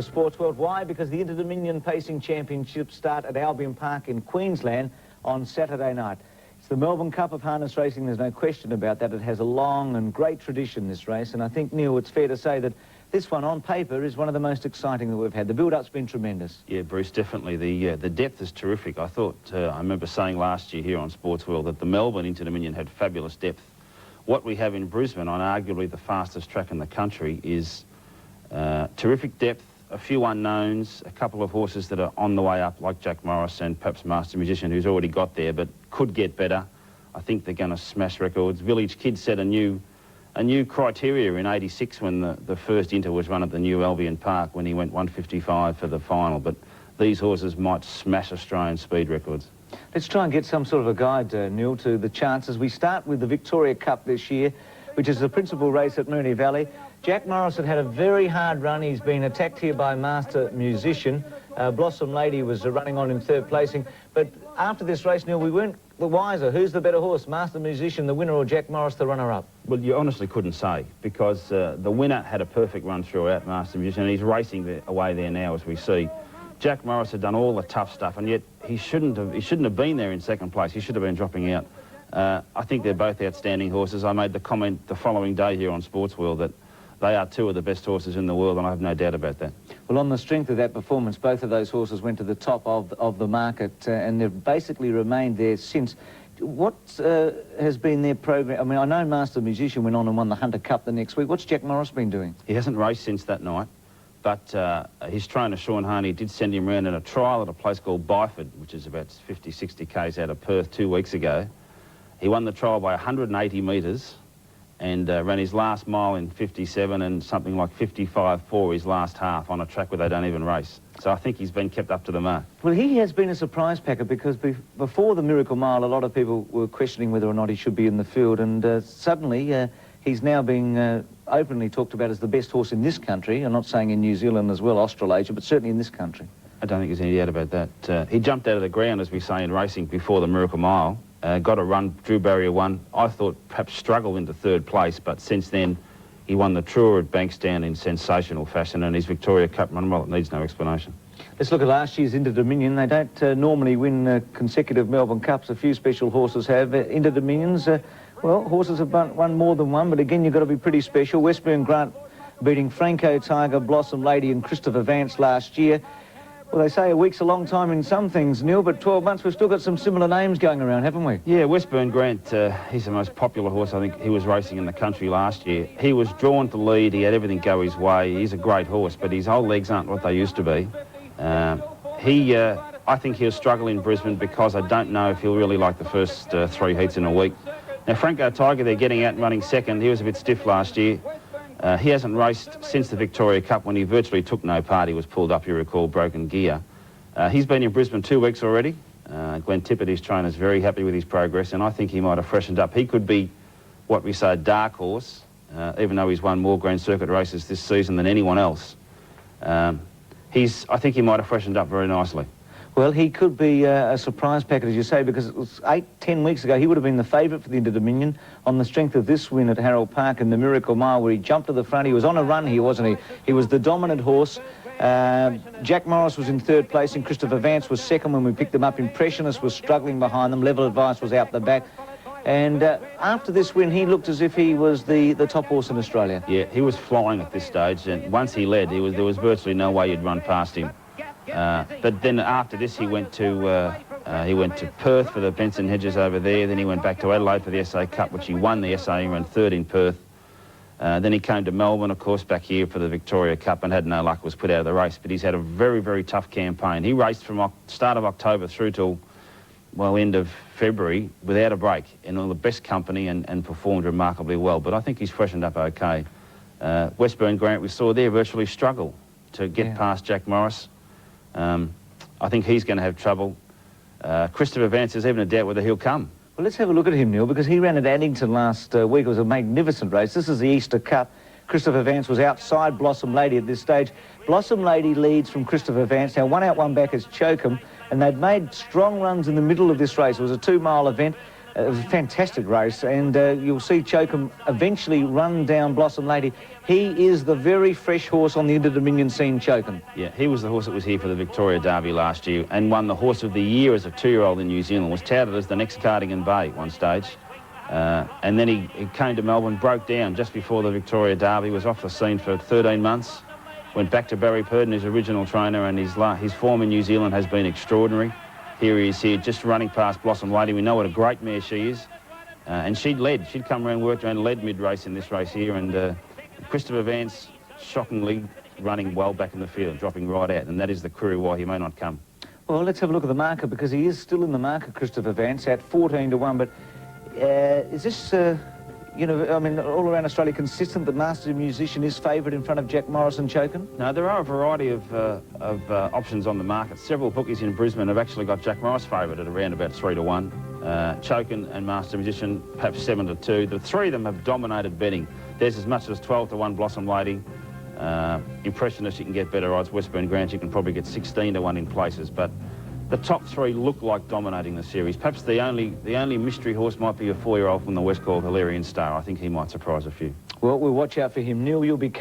for Sportsworld. Why? Because the Interdominion Pacing Championships start at Albion Park in Queensland on Saturday night. It's the Melbourne Cup of harness racing. There's no question about that. It has a long and great tradition, this race, and I think, Neil, it's fair to say that this one, on paper, is one of the most exciting that we've had. The build-up's been tremendous. Yeah, Bruce, definitely. The depth is terrific. I remember saying last year here on Sportsworld that the Melbourne Interdominion had fabulous depth. What we have in Brisbane, on arguably the fastest track in the country, is terrific depth, a few unknowns, a couple of horses that are on the way up, like Jack Morris and perhaps Master Musician, who's already got there, but could get better. I think they're going to smash records. Village Kid set a new criteria in '86 when the first Inter was run at the new Albion Park, when he went 155 for the final. But these horses might smash Australian speed records. Let's try and get some sort of a guide, Neil, to the chances. We start with the Victoria Cup this year, which is the principal race at Moonee Valley. Jack Morris had a very hard run. He's been attacked here by Master Musician. Blossom Lady was running on in third placing. But after this race, Neil, we weren't the wiser. Who's the better horse, Master Musician, the winner, or Jack Morris, the runner-up? Well, you honestly couldn't say, because the winner had a perfect run throughout, Master Musician, and he's racing away there now, as we see. Jack Morris had done all the tough stuff, and yet he shouldn't have been there in second place. He should have been dropping out. I think they're both outstanding horses. I made the comment the following day here on Sportsworld that they are two of the best horses in the world, and I have no doubt about that. Well, on the strength of that performance, both of those horses went to the top of the market, and they've basically remained there since. What has been their program? I mean, I know Master Musician went on and won the Hunter Cup the next week. What's Jack Morris been doing? He hasn't raced since that night, but his trainer, Sean Harney, did send him around in a trial at a place called Byford, which is about 50, 60 k's out of Perth 2 weeks ago. He won the trial by 180 metres, and ran his last mile in 57 and something like 55 for his last half on a track where they don't even race. So I think he's been kept up to the mark. Well, he has been a surprise packer, because before the Miracle Mile, a lot of people were questioning whether or not he should be in the field, and suddenly he's now being openly talked about as the best horse in this country. I'm not saying in New Zealand as well, Australasia, but certainly in this country. I don't think there's any doubt about that. He jumped out of the ground, as we say in racing, before the Miracle Mile. Got a run, drew barrier 1. I thought perhaps struggled into third place, but since then he won the Tour at Bankstown in sensational fashion, and his Victoria Cup run, well, it needs no explanation. Let's look at last year's Interdominion. They don't normally win consecutive Melbourne Cups. A few special horses have. Interdominions, well, horses have won more than one, but again, you've got to be pretty special. Westburn Grant beating Franco Tiger, Blossom Lady and Christopher Vance last year. Well, they say a week's a long time in some things, Neil, but 12 months, we've still got some similar names going around, haven't we? Yeah, Westburn Grant, he's the most popular horse I think he was racing in the country last year. He was drawn to lead, he had everything go his way. He's a great horse, but his old legs aren't what they used to be. I think he'll struggle in Brisbane, because I don't know if he'll really like the first 3 heats in a week. Now, Franco Tiger, they're getting out and running second. He was a bit stiff last year. He hasn't raced since the Victoria Cup, when he virtually took no part. He was pulled up, you recall, broken gear. He's been in Brisbane 2 weeks already. Glenn Tippett, his trainer, is very happy with his progress, and I think he might have freshened up. He could be what we say a dark horse, even though he's won more Grand Circuit races this season than anyone else. I think he might have freshened up very nicely. Well, he could be a surprise packet, as you say, because it was 8-10 weeks ago he would have been the favourite for the Interdominion on the strength of this win at Harold Park in the Miracle Mile, where he jumped to the front. He was on a run here, wasn't he? He was the dominant horse. Jack Morris was in third place, and Christopher Vance was second when we picked them up. Impressionist was struggling behind them. Level Advice was out the back. And after this win, he looked as if he was the top horse in Australia. Yeah, he was flying at this stage, and once he led, there was virtually no way you'd run past him. But then after this, he went to Perth for the Benson Hedges over there. Then he went back to Adelaide for the SA Cup, which he won the SA. He ran third in Perth. Then he came to Melbourne, of course, back here for the Victoria Cup, and had no luck, was put out of the race. But he's had a very, very tough campaign. He raced from start of October through till, well, end of February without a break, in all the best company, and performed remarkably well. But I think he's freshened up okay. Westburn Grant, we saw there, virtually struggle to get past Jack Morris. I think he's going to have trouble. Christopher Vance is even a doubt whether he'll come. Well, let's have a look at him, Neil, because he ran at Addington last week. It was a magnificent race. This is the Easter Cup. Christopher Vance was outside Blossom Lady at this stage. Blossom Lady leads from Christopher Vance. Now, 1 out, 1 back is Chokum, and they'd made strong runs in the middle of this race. It was a 2-mile event. It was a fantastic race, and you'll see Chokum eventually run down Blossom Lady. He is the very fresh horse on the Interdominion scene, Chokum. Yeah, he was the horse that was here for the Victoria Derby last year and won the Horse of the Year as a 2-year-old in New Zealand. Was touted as the next Cardigan Bay at one stage. And then he came to Melbourne, broke down just before the Victoria Derby, was off the scene for 13 months, went back to Barry Purdon, his original trainer, and his form in New Zealand has been extraordinary. Here he is here, just running past Blossom Lady. We know what a great mare she is. And she'd come around, worked around, led mid-race in this race here, and Christopher Vance, shockingly running well back in the field, dropping right out, and that is the query why he may not come. Well, let's have a look at the market, because he is still in the market, Christopher Vance, at 14-1, but is this, you know, I mean, all around Australia consistent that Master Musician is favoured in front of Jack Morris and Chokum? No, there are a variety of options on the market. Several bookies in Brisbane have actually got Jack Morris favoured at around about 3-1. Chokum and Master Musician, perhaps 7-2. The three of them have dominated betting. There's as much as 12-1 Blossom Lady. Impressionist, you can get better odds. Westburn Grant, you can probably get 16-1 in places. But the top three look like dominating the series. Perhaps the only mystery horse might be a 4-year-old from the West called Hilarion Star. I think he might surprise a few. Well, we'll watch out for him. Neil, you'll be